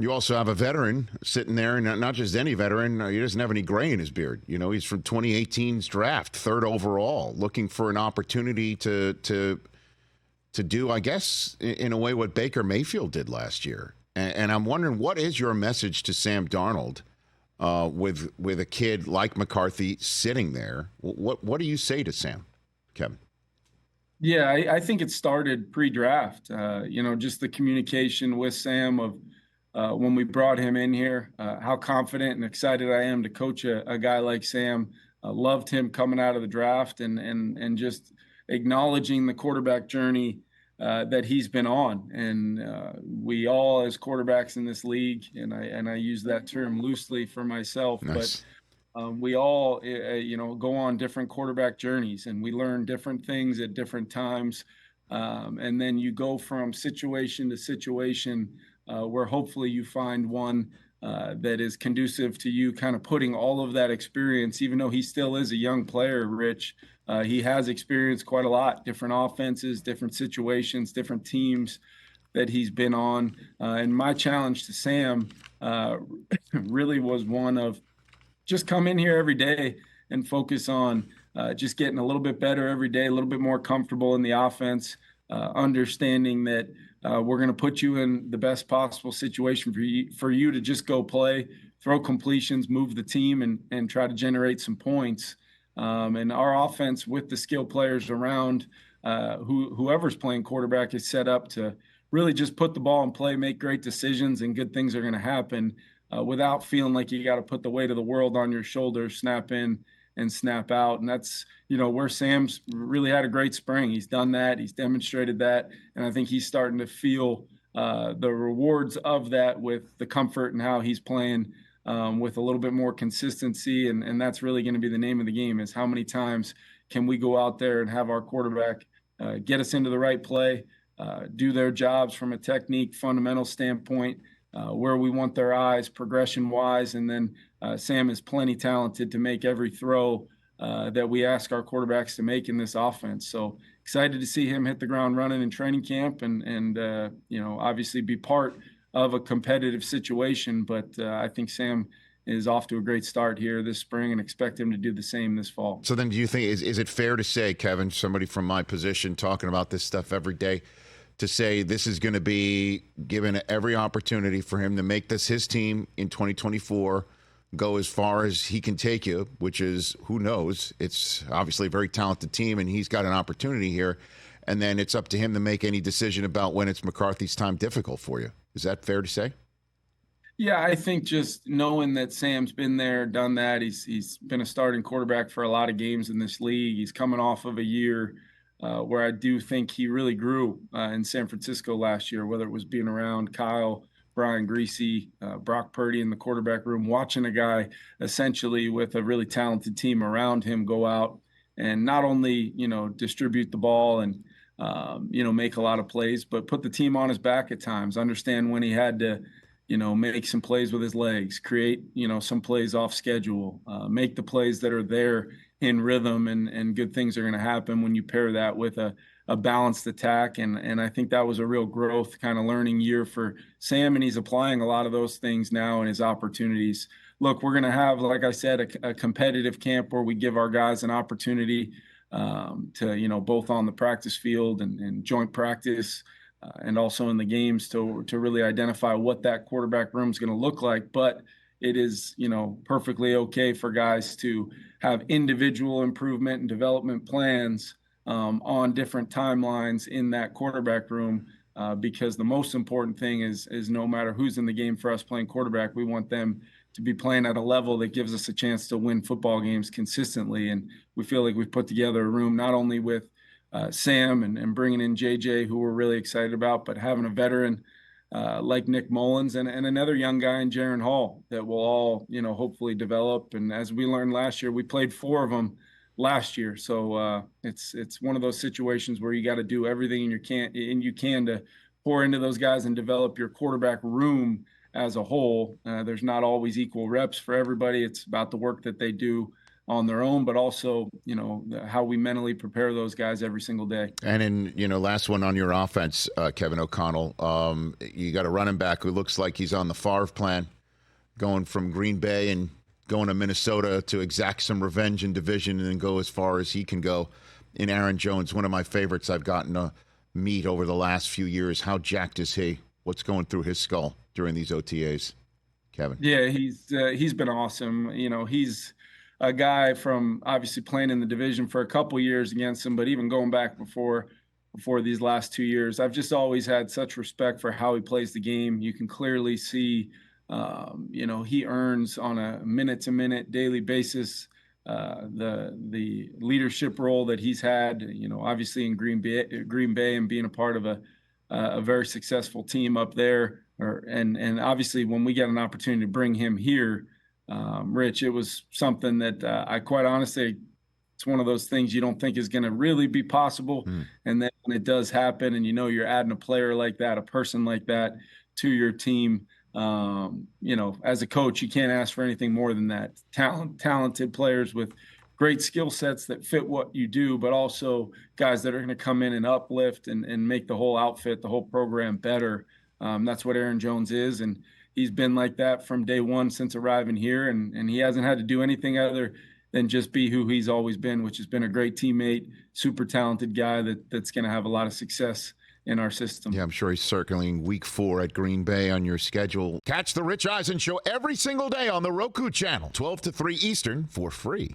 You also have a veteran sitting there, and not just any veteran. He doesn't have any gray in his beard. He's from 2018's draft, third overall, looking for an opportunity to do, I guess, in a way, what Baker Mayfield did last year. And I'm wondering, what is your message to Sam Darnold with a kid like McCarthy sitting there? What do you say to Sam, Kevin? Yeah, I think it started pre-draft. Just the communication with Sam of when we brought him in here, how confident and excited I am to coach a guy like Sam. Loved him coming out of the draft and just acknowledging the quarterback journey that he's been on. And we all, as quarterbacks in this league, and I use that term loosely for myself, Nice. but we all, go on different quarterback journeys, and we learn different things at different times. And then you go from situation to situation where hopefully you find one that is conducive to you kind of putting all of that experience, even though he still is a young player, Rich. He has experienced quite a lot, different offenses, different situations, different teams that he's been on. And my challenge to Sam really was one of just come in here every day and focus on just getting a little bit better every day, a little bit more comfortable in the offense, understanding that we're going to put you in the best possible situation for you to just go play, throw completions, move the team, and try to generate some points. And our offense with the skill players around whoever's playing quarterback is set up to really just put the ball in play, make great decisions, and good things are going to happen without feeling like you got to put the weight of the world on your shoulders, snap in and snap out. And that's, where Sam's really had a great spring. He's done that. He's demonstrated that. And I think he's starting to feel the rewards of that with the comfort and how he's playing with a little bit more consistency. And that's really going to be the name of the game, is how many times can we go out there and have our quarterback get us into the right play, do their jobs from a technique, fundamental standpoint, where we want their eyes progression-wise. And then Sam is plenty talented to make every throw that we ask our quarterbacks to make in this offense. So excited to see him hit the ground running in training camp and obviously be part of a competitive situation. But I think Sam is off to a great start here this spring and expect him to do the same this fall. So then do you think, is it fair to say, Kevin, somebody from my position talking about this stuff every day, to say this is going to be given every opportunity for him to make this his team in 2024, go as far as he can take you, which is, who knows? It's obviously a very talented team, and he's got an opportunity here. And then it's up to him to make any decision about when it's McCarthy's time difficult for you. Is that fair to say? Yeah, I think just knowing that Sam's been there, done that, he's been a starting quarterback for a lot of games in this league. He's coming off of a year where I do think he really grew in San Francisco last year, whether it was being around Kyle, Brian Greasy, Brock Purdy in the quarterback room, watching a guy essentially with a really talented team around him go out and not only, distribute the ball and, make a lot of plays, but put the team on his back at times, understand when he had to, make some plays with his legs, create, some plays off schedule, make the plays that are there in rhythm, and good things are going to happen when you pair that with a balanced attack. And I think that was a real growth kind of learning year for Sam, and he's applying a lot of those things now in his opportunities. Look, we're going to have, like I said, a competitive camp where we give our guys an opportunity to, both on the practice field and joint practice, and also in the games to really identify what that quarterback room is going to look like. But it is, perfectly okay for guys to have individual improvement and development plans on different timelines in that quarterback room, because the most important thing is no matter who's in the game for us playing quarterback, we want them to be playing at a level that gives us a chance to win football games consistently. And we feel like we've put together a room not only with Sam and bringing in JJ, who we're really excited about, but having a veteran like Nick Mullins and another young guy in Jaron Hall that will all, hopefully develop. And as we learned last year, we played 4 of them last year. So it's one of those situations where you got to do everything you can to pour into those guys and develop your quarterback room as a whole. There's not always equal reps for everybody. It's about the work that they do on their own, but also, how we mentally prepare those guys every single day. And in, last one on your offense, Kevin O'Connell, you got a running back who looks like he's on the Favre plan, going from Green Bay and going to Minnesota to exact some revenge in division and then go as far as he can go in Aaron Jones, one of my favorites I've gotten to meet over the last few years. How jacked is he? What's going through his skull during these OTAs, Kevin? Yeah, he's been awesome. He's a guy from obviously playing in the division for a couple years against him, but even going back before these last 2 years, I've just always had such respect for how he plays the game. You can clearly see, he earns on a minute-to-minute daily basis the leadership role that he's had. Obviously in Green Bay and being a part of a very successful team up there. And obviously when we get an opportunity to bring him here, Rich, it was something that I quite honestly, it's one of those things you don't think is going to really be possible. And then when it does happen and you're adding a player like that, a person like that to your team, as a coach, you can't ask for anything more than that. Talented players with great skill sets that fit what you do, but also guys that are going to come in and uplift and make the whole outfit, the whole program better. That's what Aaron Jones is. And he's been like that from day one since arriving here. And he hasn't had to do anything other than just be who he's always been, which has been a great teammate, super talented guy that's going to have a lot of success in our system. Yeah, I'm sure he's circling week 4 at Green Bay on your schedule. Catch the Rich Eisen Show every single day on the Roku channel, 12 to 3 Eastern, for free.